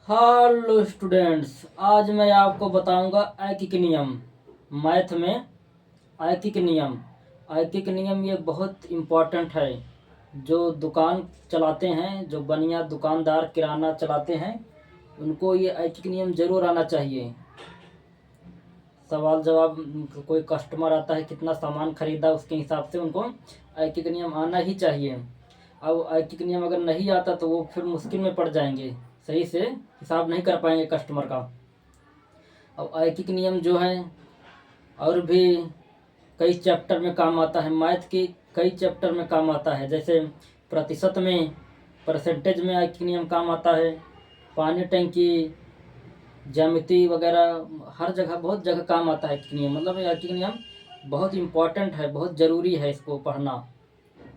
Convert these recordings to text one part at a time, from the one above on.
Hello students, आज मैं आपको बताऊंगा ऐकिक नियम। मैथ में ऐकिक नियम। ऐकिक नियम ये बहुत इम्पोर्टेंट है। जो दुकान चलाते हैं, जो बनिया दुकानदार किराना चलाते हैं, उनको ये ऐकिक नियम ज़रूर आना चाहिए। सवाल जवाब, कोई कस्टमर आता है, कितना सामान खरीदा, उसके हिसाब से उनको ऐकिक नियम आना ही चाहिए। अब ऐकिक नियम अगर नहीं आता तो वो फिर मुश्किल में पड़ जाएंगे, सही से हिसाब नहीं कर पाएंगे कस्टमर का। अब ऐकिक नियम जो है और भी कई चैप्टर में काम आता है, मैथ के कई चैप्टर में काम आता है। जैसे प्रतिशत में, परसेंटेज में ऐकिक नियम काम आता है। पानी टंकी, ज्यामिति वगैरह हर जगह, बहुत जगह काम आता है ऐकिक नियम। मतलब ऐकिक नियम बहुत इम्पोर्टेंट है, बहुत ज़रूरी है इसको पढ़ना,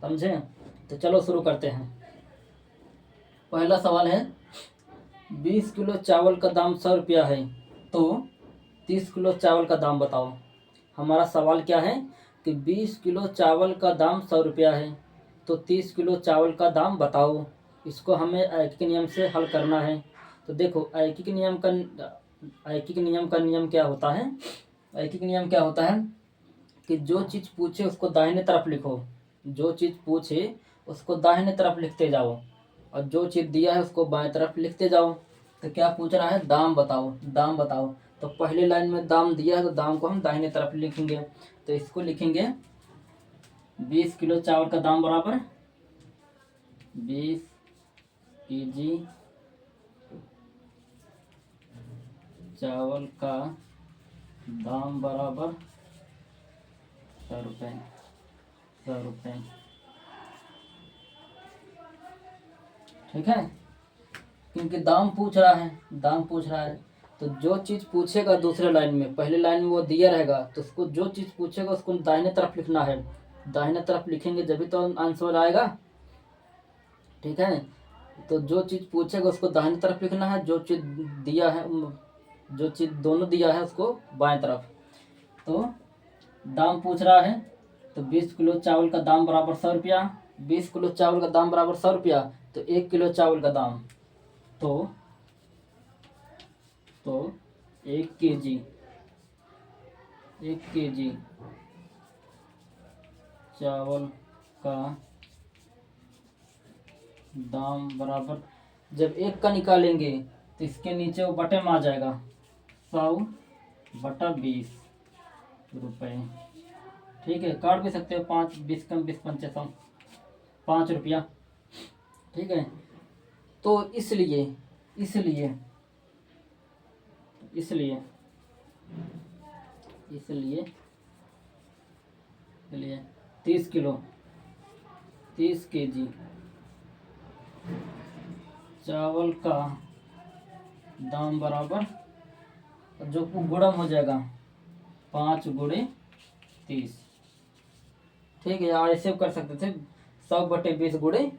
समझें। तो चलो शुरू करते हैं। पहला सवाल है, 20 किलो चावल का दाम 100 रुपया है, तो 30 किलो चावल का दाम बताओ। हमारा सवाल क्या है कि 20 किलो चावल का दाम 100 रुपया है, तो 30 किलो चावल का दाम बताओ। इसको हमें ऐकिक नियम से हल करना है। तो देखो, ऐकिक नियम का नियम क्या होता है। ऐकिक नियम क्या होता है कि जो चीज़ पूछे उसको दाहिने तरफ लिखो। जो चीज़ पूछे उसको दाहिने तरफ लिखते जाओ, और जो चीज़ दिया है उसको बाएं तरफ लिखते जाओ। तो क्या पूछ रहा है, दाम बताओ, दाम बताओ। तो पहले लाइन में दाम दिया है, तो दाम को हम दाहिने तरफ लिखेंगे। तो इसको लिखेंगे 20 किलो चावल का दाम बराबर 20 केजी चावल का दाम बराबर 100 रुपये। 100 रुपये, ठीक है। क्योंकि दाम पूछ रहा है, दाम पूछ रहा है, तो जो चीज़ पूछेगा दूसरे लाइन में, पहले लाइन में वो दिया रहेगा, तो उसको जो चीज़ पूछेगा उसको दाहिने तरफ लिखना है। दाहिने तरफ लिखेंगे जब भी तो आंसर आएगा, ठीक है। तो जो चीज़ पूछेगा उसको दाहिने तरफ लिखना है, जो चीज़ दिया है, जो चीज़ दोनों दिया है उसको बाएं तरफ। तो दाम पूछ रहा है, तो 20 किलो चावल का दाम बराबर 100 रुपया। 20 किलो चावल का दाम बराबर 100 रुपया, तो 1 किलो चावल का दाम, तो 1 केजी, 1 केजी चावल का दाम बराबर, जब एक का निकालेंगे तो इसके नीचे वो बटे में आ जाएगा, 100/20 रुपये। ठीक है, काट भी सकते हो, 5 20 कम 20 पंचे 100, 5 रुपया, ठीक है। तो इसलिए इसलिए इसलिए इसलिए इसलिए 30 किलो, 30 केजी चावल का दाम बराबर, जो गुणम हो जाएगा 5 × 30, ठीक है। या ऐसे कर सकते थे 100/20 ×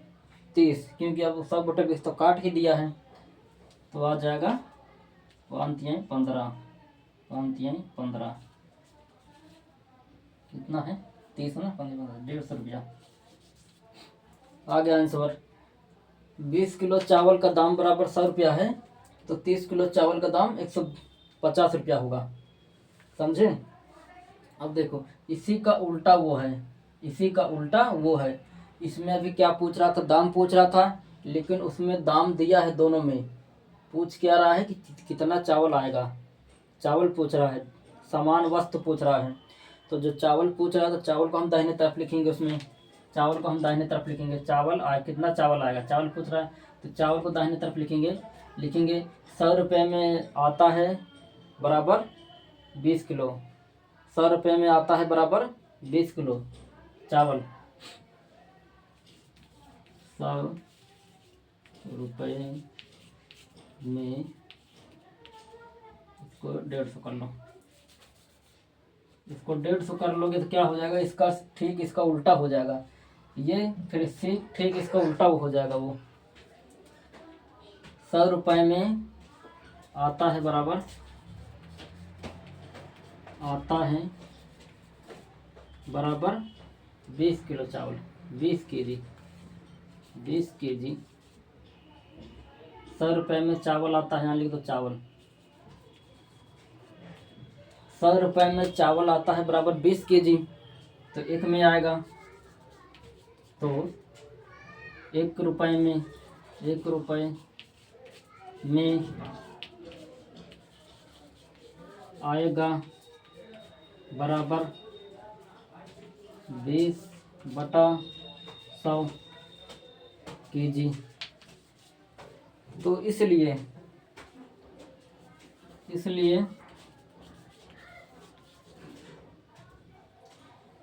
30, क्योंकि अब 100/20 तो काट ही दिया है, तो आ जाएगा 5×3 = 15, 5×3 = 15, कितना है 30 ना, 15 150 रुपया आ गया आंसर। 20 किलो चावल का दाम बराबर 100 रुपया है, तो 30 किलो चावल का दाम 150 रुपया होगा, समझे। अब देखो, इसी का उल्टा वो है, इसी का उल्टा वो है। इसमें अभी क्या पूछ रहा था, दाम पूछ रहा था, लेकिन उसमें दाम दिया है दोनों में। पूछ क्या रहा है कि कितना चावल आएगा, चावल पूछ रहा है, समान वस्तु पूछ रहा है। तो जो चावल पूछ रहा है, तो चावल को हम दाहिने तरफ लिखेंगे, उसमें चावल को हम दाहिने तरफ लिखेंगे। चावल कितना चावल आएगा, चावल पूछ रहा है, तो चावल को दाहिने तरफ लिखेंगे 100 रुपये में आता है बराबर 20 किलो। 100 रुपये में आता है बराबर 20 किलो चावल। 100 रुपये में इसको 150 कर लो। इसको 150 कर लोगे तो क्या हो जाएगा, इसका ठीक इसका उल्टा हो जाएगा ये, फिर ठीक इसका उल्टा हो जाएगा वो। 100 रुपये में आता है बराबर, आता है बराबर 20 किलो चावल, 20 केजी 20 केजी 100 रुपये में चावल आता है, यहाँ लिख दो चावल। 100 रुपये में चावल आता है बराबर 20 kg। तो एक में आएगा, तो 1 रुपये में, 1 रुपये में आएगा बराबर 20/100 kg। तो इसलिए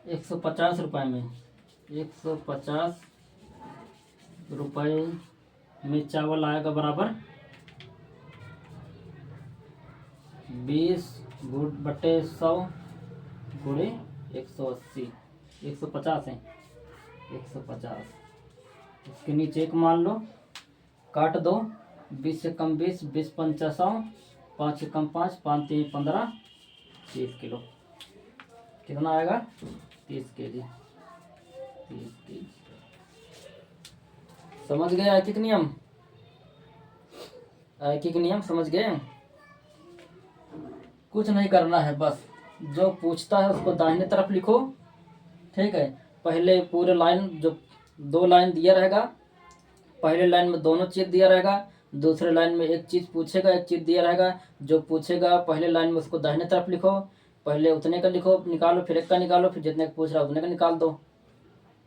150 रुपये में, 150 रुपये में चावल आएगा बराबर 20/100 गुणे 180, 150 है, 150। इसके नीचे एक मान लो, काट दो, 20 से कम 20, 20 पंचा 100, 5 से कम 5, 5 3 15, 30 किलो। कितना आएगा? 30 kg, 30 kg। समझ गए ऐकिक नियम? ऐकिक नियम समझ गए? कुछ नहीं करना है, बस जो पूछता है उसको दाहिने तरफ लिखो, ठीक है। पहले पूरे लाइन, जो 2 लाइन दिया रहेगा, पहले लाइन में दोनों चीज़ दिया रहेगा, दूसरे लाइन में एक चीज़ पूछेगा, एक चीज़ दिया रहेगा। जो पूछेगा पहले लाइन में उसको दाहिने तरफ लिखो, पहले उतने का लिखो, निकालो, फिर एक का निकालो, फिर जितने का पूछ रहा है उतने का निकाल दो।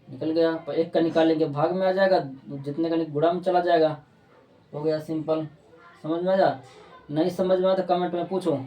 निकल गया। एक का निकालेंगे भाग में आ जाएगा, जितने का गुणा में चला जाएगा। हो गया सिंपल। समझ में आ जा? नहीं समझ में आया तो कमेंट में पूछो।